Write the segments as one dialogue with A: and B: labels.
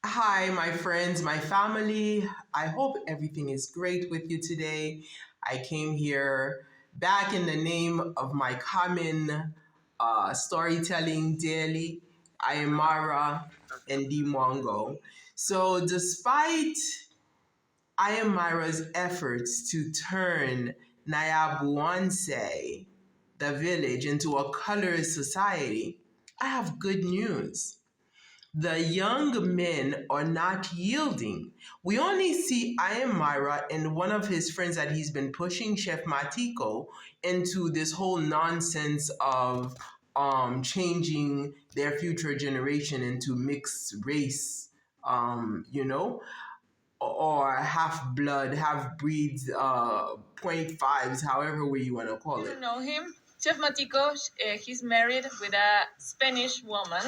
A: Hi, my friends, my family. I hope everything is great with you today. I came here back in the name of my common storytelling daily, Iammarwa and Dee Mwango. So, despite Iammarwa's efforts to turn Nyabuanse, the village, into a colorist society, I have good news. The young men are not yielding. We only see Iammarwa and one of his friends that he's been pushing, Chef Matiko, into this whole nonsense of changing their future generation into mixed race, you know, or half blood, half breeds, point fives, however way you want to call it.
B: You know him, Chef Matiko. He's married with a Spanish woman.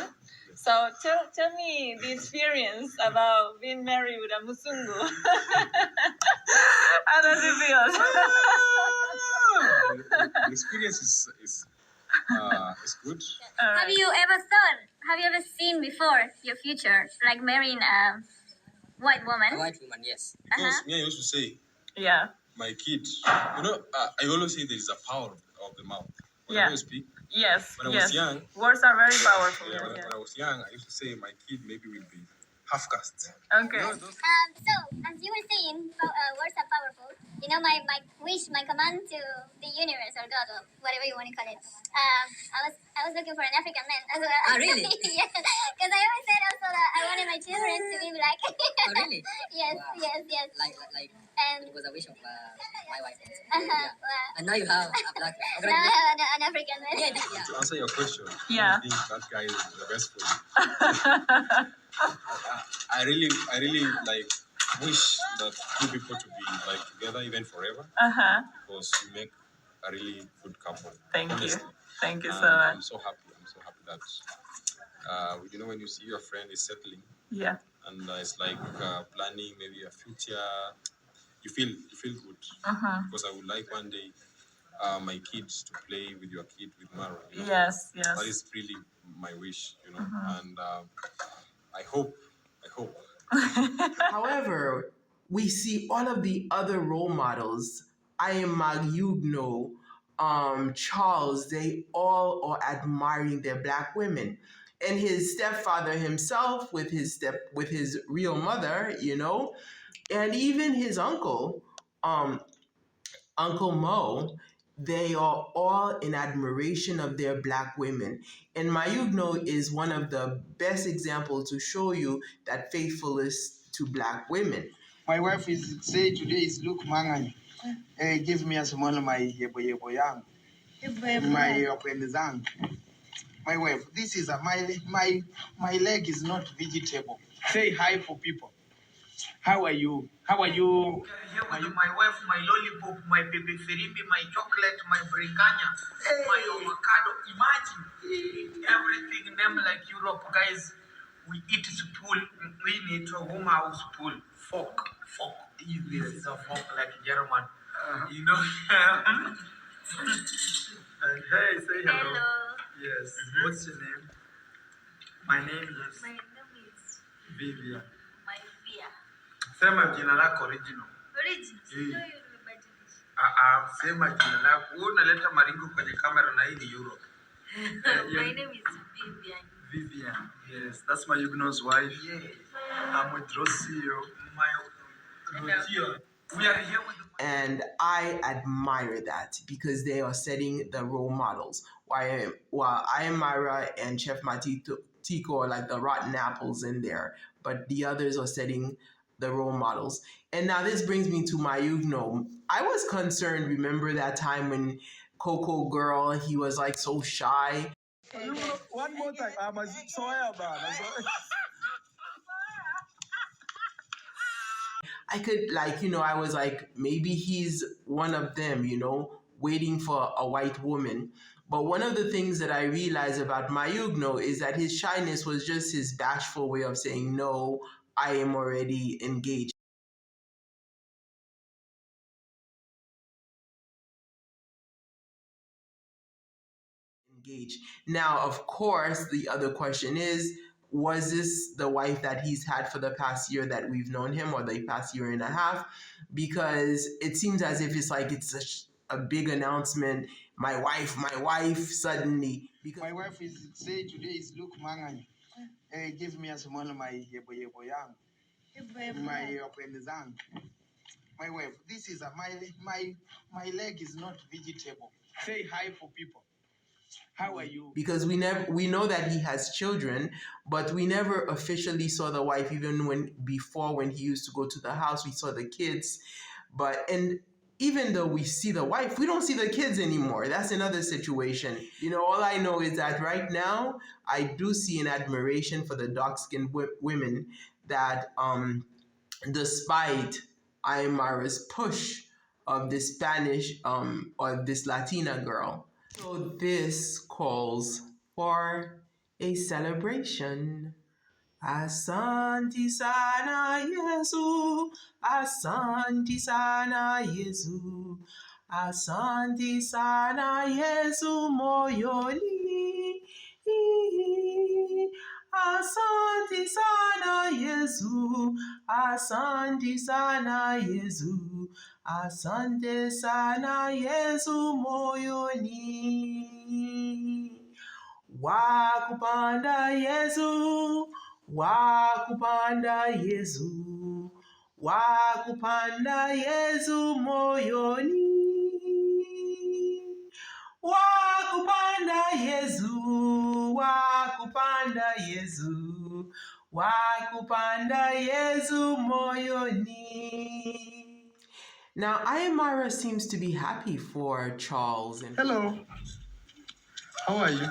B: So tell me the experience about being married with a Musungu. How does it feel?
C: The experience is good.
D: Have you ever seen before your future, like marrying a white woman?
E: A white woman, yes.
C: Because me, I used to say,
B: Yeah.
C: my kid, I always say there is a power of the mouth. When
B: Yeah.
C: I speak,
B: Yes.
C: when I
B: yes.
C: was young,
B: Words are very powerful.
C: when I was young, I used to say my kid maybe will be half caste.
B: Okay.
D: So, as you were saying, words are powerful. You know, my wish, my command to the universe or God or whatever you want to call it. I was looking for an African man as well.
E: Ah, really?
D: Yeah, because I always said also that I wanted my children to be black.
E: Oh, really?
D: Yes,
E: Wow.
D: yes.
E: Like
D: And
E: it was a wish of my wife.
D: uh-huh,
E: Yeah.
D: well,
E: And now you have a black man.
D: now I have an African man.
E: Yeah.
C: To answer your question,
B: Yeah.
C: I think that guy is the best for you. I really like wish that two people to be like together even forever because you make a really good couple.
B: Thank
C: honestly.
B: you. Thank you so
C: I'm
B: much.
C: so happy. I'm so happy that when you see your friend is settling
B: Yeah.
C: and it's like planning maybe a future, you feel good because I would like one day my kids to play with your kid with Mara.
B: Yes.
C: That is really my wish, and I hope.
A: However, we see all of the other role models, I am Mayugono, Charles, they all are admiring their black women. And his stepfather himself with his real mother, and even his uncle, um, Uncle Mo, they are all in admiration of their black women. And Mayugno is one of the best examples to show you that faithfulness to black women.
F: My wife is say today is look mangan. Give me a small my yebo yang. My openizang. My wife, this is my leg is not vegetable. Say hi for people. How are you? How are you?
G: Here with my wife, my lollipop, my baby firimbi, my chocolate, my briganya, my avocado. Imagine everything named like Europe, guys. We eat spoon. We need to home house spoon. Fork. This is a fork like German. You know. And hey, say hello.
D: Hello.
G: Yes. What's your name? My name is
D: My name is
G: Vivian.
D: my fear.
G: Sema jina lako original.
D: Origin.
G: Mm.
D: You remember
G: Sema jina lako. Wewe unaleta maringo kwenye kamera na hii ni Europe.
D: My name is Vivian.
G: Vivian. Yes, that's my Huguenot's wife. Yes. I'm with Rocio. Rocio. We are here with
A: And I admire that because they are setting the role models. While Iammarwa and Chef Matiko are like the rotten apples in there, but the others are setting the role models. And now this brings me to Mayugno. I was concerned, remember that time when Coco Girl, he was like so shy.
F: One more time. I'm a soya man.
A: I could I was like, maybe he's one of them, waiting for a white woman. But one of the things that I realized about Mayugno is that his shyness was just his bashful way of saying, no, I am already engaged. Now, of course, the other question is, was this the wife that he's had for the past year that we've known him, or the past year and a half? Because it seems as if it's like it's a big announcement. My wife, suddenly. Because
F: My wife is say today is look Mangani. Give me a small my yebo yang. My openizang. My wife, this is my leg is not vegetable. Say hi for people. How are you?
A: Because we know that he has children, but we never officially saw the wife. Even when he used to go to the house, we saw the kids. And even though we see the wife, we don't see the kids anymore. That's another situation. All I know is that right now I do see an admiration for the dark-skinned women that, despite Iammarwa's push of this Spanish or this Latina girl. So this calls for a celebration. Asante sana Yesu, asante sana Yesu, asante sana Yesu moyoni. Asante sana Yesu, asante sana Yesu, asante sana Yesu moyoni. Wakupanda Yesu, wakupanda Yesu, wakupanda Yesu moyoni. Wakupanda Yesu, wakupanda Yesu, wakupanda Yesu moyoni. Now, Iammarwa seems to be happy for Charles.
F: Hello. How are you?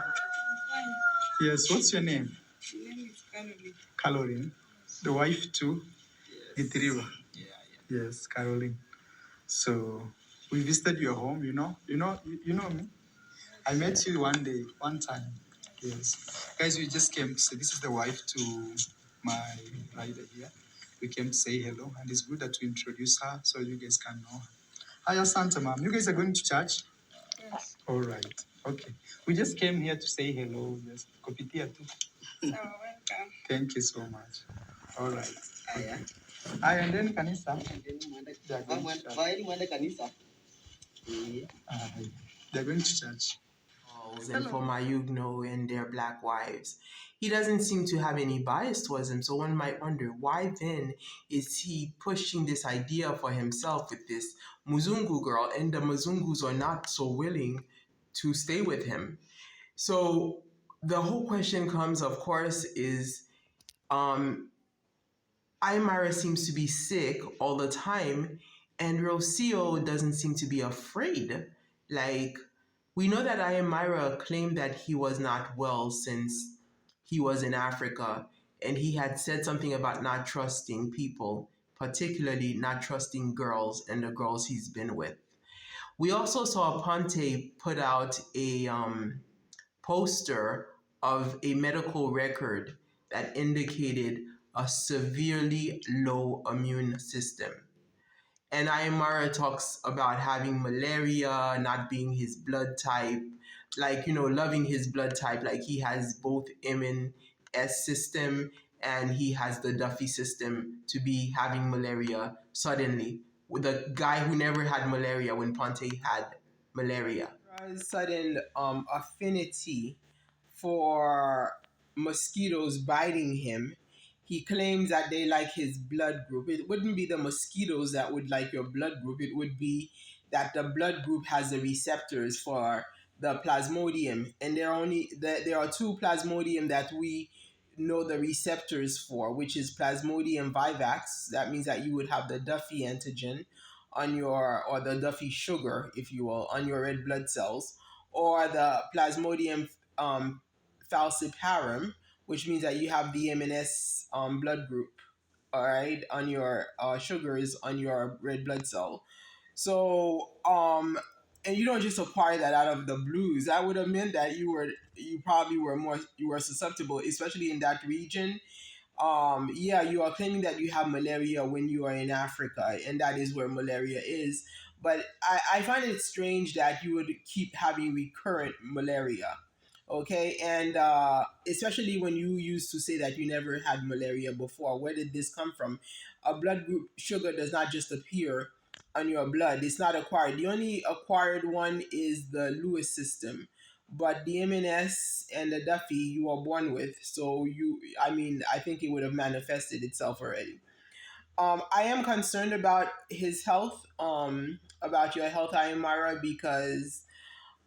F: Yes, what's your name?
H: My name is Caroline.
F: Caroline. The wife too?
C: Yes.
F: Gitriba.
C: Yeah.
F: Yes, Caroline. So we visited your home, you know me. I met you one time. Yes. Guys, we just came to say this is the wife to my rider here. We came to say hello, and it's good that we introduce her so you guys can know her. Hi, Santa Mom. You guys are going to church?
H: Yes.
F: All right. Okay. We just came here to say hello. Yes. Kopitia too.
H: So welcome.
F: Thank you so much. All right.
E: Aya.
F: Hi, and then Kanisa.
E: Mwende kanisa.
F: They're going to church.
A: And for Mayugono and their black wives. He doesn't seem to have any bias towards them, so one might wonder why then is he pushing this idea for himself with this Muzungu girl, and the Muzungus are not so willing to stay with him. So the whole question comes, of course, is Iammarwa seems to be sick all the time, and Rocio doesn't seem to be afraid. Like, we know that Iammarwa claimed that he was not well since he was in Africa, and he had said something about not trusting people, particularly not trusting girls and the girls he's been with. We also saw Ponte put out a poster of a medical record that indicated a severely low immune system. And Iammarwa talks about having malaria, not being his blood type, loving his blood type, like he has both M&S system and he has the Duffy system, to be having malaria suddenly, with a guy who never had malaria when Ponte had malaria. Sudden affinity for mosquitoes biting him. He claims that they like his blood group. It wouldn't be the mosquitoes that would like your blood group. It would be that the blood group has the receptors for the plasmodium. And there are two plasmodium that we know the receptors for, which is Plasmodium vivax. That means that you would have the Duffy antigen on or the Duffy sugar, if you will, on your red blood cells, or the Plasmodium falciparum, which means that you have the M&S blood group, all right, on your sugars on your red blood cell. So, and you don't just acquire that out of the blues. That would have meant that you were susceptible, especially in that region. You are claiming that you have malaria when you are in Africa, and that is where malaria is. But I find it strange that you would keep having recurrent malaria. Okay, and especially when you used to say that you never had malaria before, where did this come from? A blood group sugar does not just appear on your blood, it's not acquired. The only acquired one is the Lewis system, but the MNS and the Duffy you are born with. So I mean, I think it would have manifested itself already. I am concerned about his health, about your health, Iammarwa, because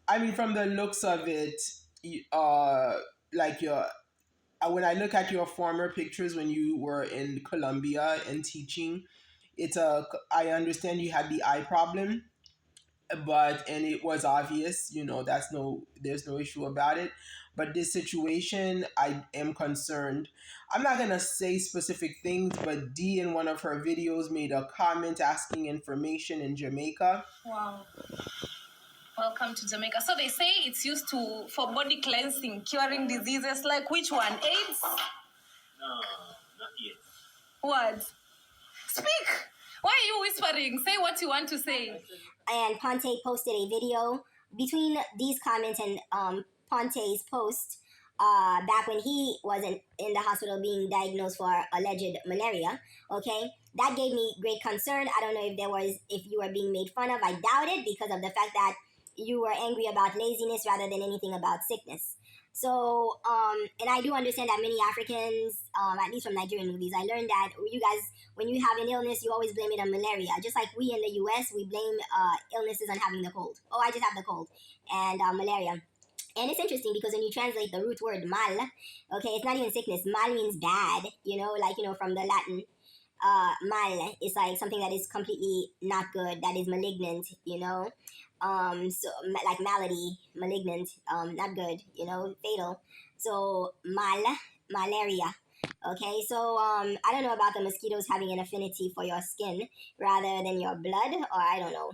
A: I mean, from the looks of it, like your when I look at your former pictures when you were in Colombia and teaching, I understand you had the eye problem, but and it was obvious, there's no issue about it. But this situation, I am concerned. I'm not gonna say specific things, but Dee in one of her videos made a comment asking information in Jamaica.
B: Wow. Welcome to Jamaica. So they say it's used for body cleansing, curing diseases. Like which one? AIDS?
C: No, not yet.
B: What? Speak! Why are you whispering? Say what you want to say.
D: And Ponte posted a video between these comments and Ponte's post back when he was in the hospital being diagnosed for alleged malaria. Okay, that gave me great concern. I don't know if you were being made fun of. I doubt it because of the fact that you were angry about laziness rather than anything about sickness. So, and I do understand that many Africans, at least from Nigerian movies, I learned that you guys, when you have an illness, you always blame it on malaria. Just like we in the US, we blame illnesses on having the cold. Oh, I just have the cold. And malaria. And it's interesting because when you translate the root word mal, okay, it's not even sickness. Mal means bad, from the Latin. Mal is like something that is completely not good, that is malignant, so like malady, malignant, not good, fatal. So malaria. Okay, so I don't know about the mosquitoes having an affinity for your skin rather than your blood, or I don't know.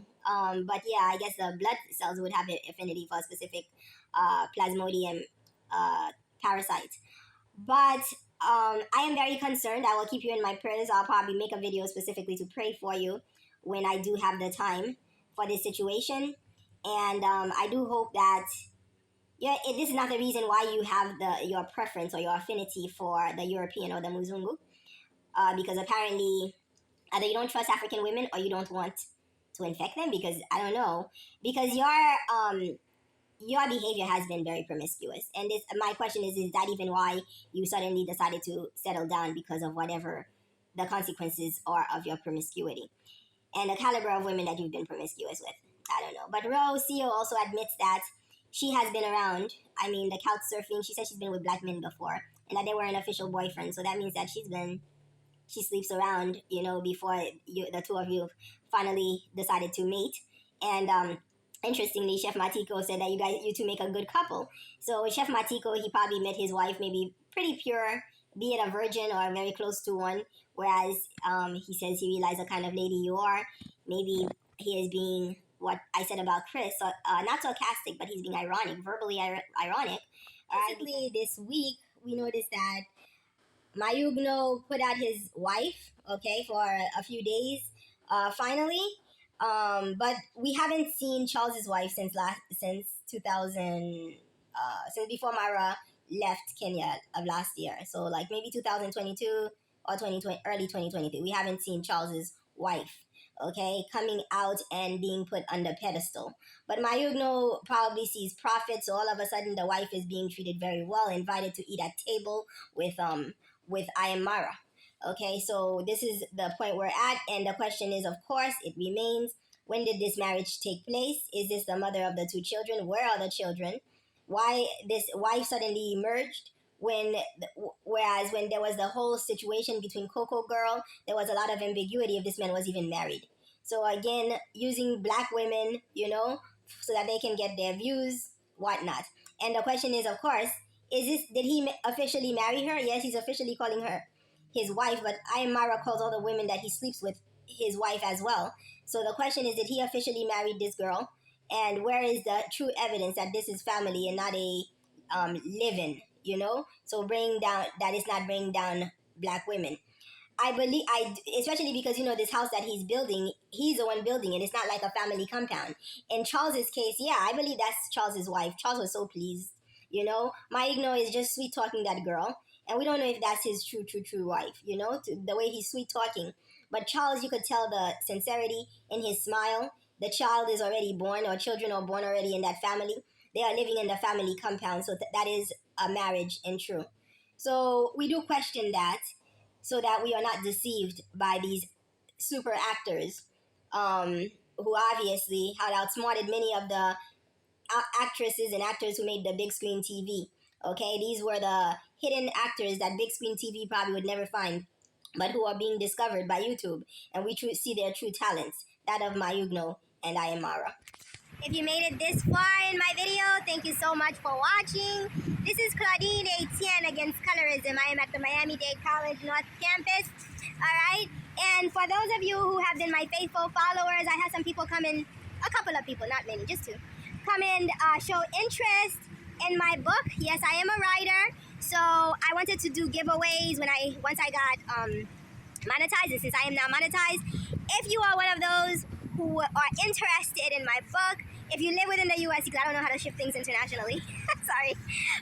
D: But yeah, I guess the blood cells would have an affinity for a specific plasmodium parasite. But I am very concerned. I will keep you in my prayers. I'll probably make a video specifically to pray for you when I do have the time for this situation. And I do hope that this is not the reason why you have your preference or your affinity for the European or the Muzungu. Because apparently either you don't trust African women or you don't want to infect them, because I don't know. Because your behavior has been very promiscuous. And my question is that even why you suddenly decided to settle down because of whatever the consequences are of your promiscuity and the caliber of women that you've been promiscuous with? I don't know. But Rocio also admits that she has been around. I mean, the couch surfing, she said she's been with black men before and that they were an official boyfriend. So that means that she sleeps around, before the two of you finally decided to mate. And interestingly, Chef Matiko said that you two make a good couple. So Chef Matiko, he probably met his wife maybe pretty pure, be it a virgin or very close to one. Whereas he says he realized the kind of lady you are. Maybe he is being what I said about Chris, not sarcastic, but he's being ironic, verbally ironic. Basically, this week we noticed that Mayugono put out his wife, okay, for a few days, finally. But we haven't seen Charles's wife since 2000, since before Mara left Kenya of last year. So like maybe 2022 or 2020, early 2023. We haven't seen Charles's wife, okay, coming out and being put on the pedestal. But Mayugono probably sees profit, so all of a sudden the wife is being treated very well, invited to eat at table with Iammarwa. Okay, so this is the point we're at, and the question is, of course, it remains, when did this marriage take place? Is this the mother of the two children? Where are the children? Why this wife suddenly emerged whereas when there was the whole situation between Coco Girl, there was a lot of ambiguity if this man was even married. So again, using black women, so that they can get their views, whatnot. And the question is, of course, did he officially marry her? Yes, he's officially calling her his wife, but Iammarwa calls all the women that he sleeps with his wife as well. So the question is, did he officially marry this girl? And where is the true evidence that this is family and not a live-in, So that is not bringing down black women. Especially because, this house that he's building, he's the one building it. It's not like a family compound. In Charles's case, yeah, I believe that's Charles's wife. Charles was so pleased. You know, Mayugono is just sweet talking that girl, and we don't know if that's his true wife. You know, the way he's sweet talking. But Charles, you could tell the sincerity in his smile. The child is already born, or children are born already in that family. They are living in the family compound, so that is a marriage in true. So we do question that, so that we are not deceived by these super actors, who obviously had outsmarted many of the actresses and actors who made the big screen TV. Okay, these were the hidden actors that big screen TV probably would never find, but who are being discovered by YouTube, and we see their true talents, that of Mayugono and Iammarwa. If you made it this far in my video, thank you so much for watching. This is Claudine Etienne against colorism. I am at the Miami-Dade College North Campus. All right? And for those of you who have been my faithful followers, I had some people come in, a couple of people, not many, just two, come and show interest in my book. Yes, I am a writer. So I wanted to do giveaways once I got monetized, and since I am now monetized. If you are one of those who are interested in my book, if you live within the U.S., because I don't know how to ship things internationally, sorry,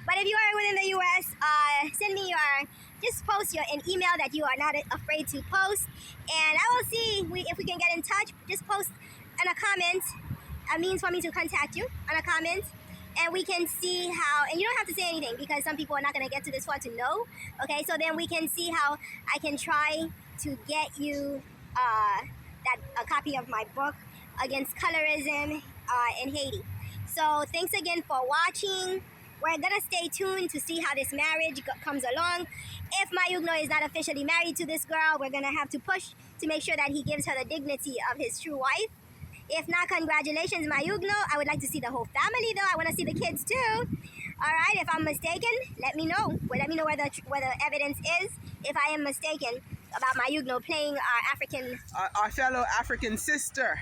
D: but if you are within the U.S., send me just post an email that you are not afraid to post, and I will see if we can get in touch. Just post in a comment, a means for me to contact you on a comment, and we can see how, and you don't have to say anything because some people are not going to get to this far to know, okay? So then we can see how I can try to get you a copy of my book against colorism in Haiti. So thanks again for watching. We're gonna stay tuned to see how this marriage comes along. If Mayugono is not officially married to this girl, we're gonna have to push to make sure that he gives her the dignity of his true wife. If not, congratulations, Mayugono. I would like to see the whole family, though. I want to see the kids too. All right. If I'm mistaken, let me know. Let me know where the evidence is. If I am mistaken about Mayugono playing
A: our fellow African sister.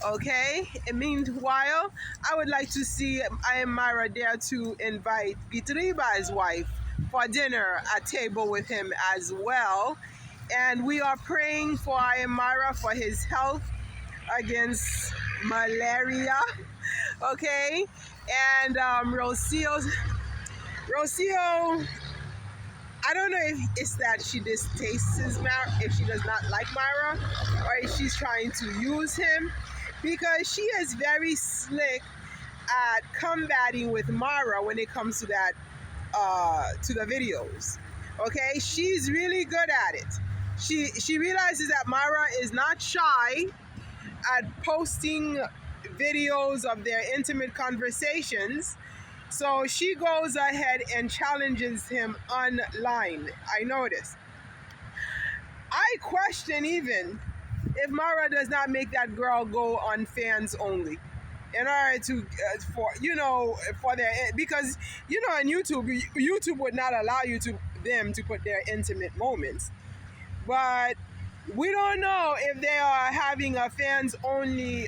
A: Okay. Meanwhile, I would like to see Iammarwa there to invite Gitriba's wife for dinner at table with him as well. And we are praying for Iammarwa for his health against malaria. Okay. And Rocio, I don't know if it's that she distasts Myra, if she does not like Myra, or if she's trying to use him, because she is very slick at combating with Myra when it comes to that, to the videos. Okay, she's really good at it. She realizes that Myra is not shy at posting videos of their intimate conversations. So she goes ahead and challenges him online. I noticed. I question even if Myra does not make that girl go on fans only in order to, for their, because, on YouTube would not allow them to put their intimate moments. But we don't know if they are having a fans only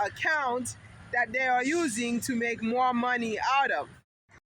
A: account that they are using to make more money out of.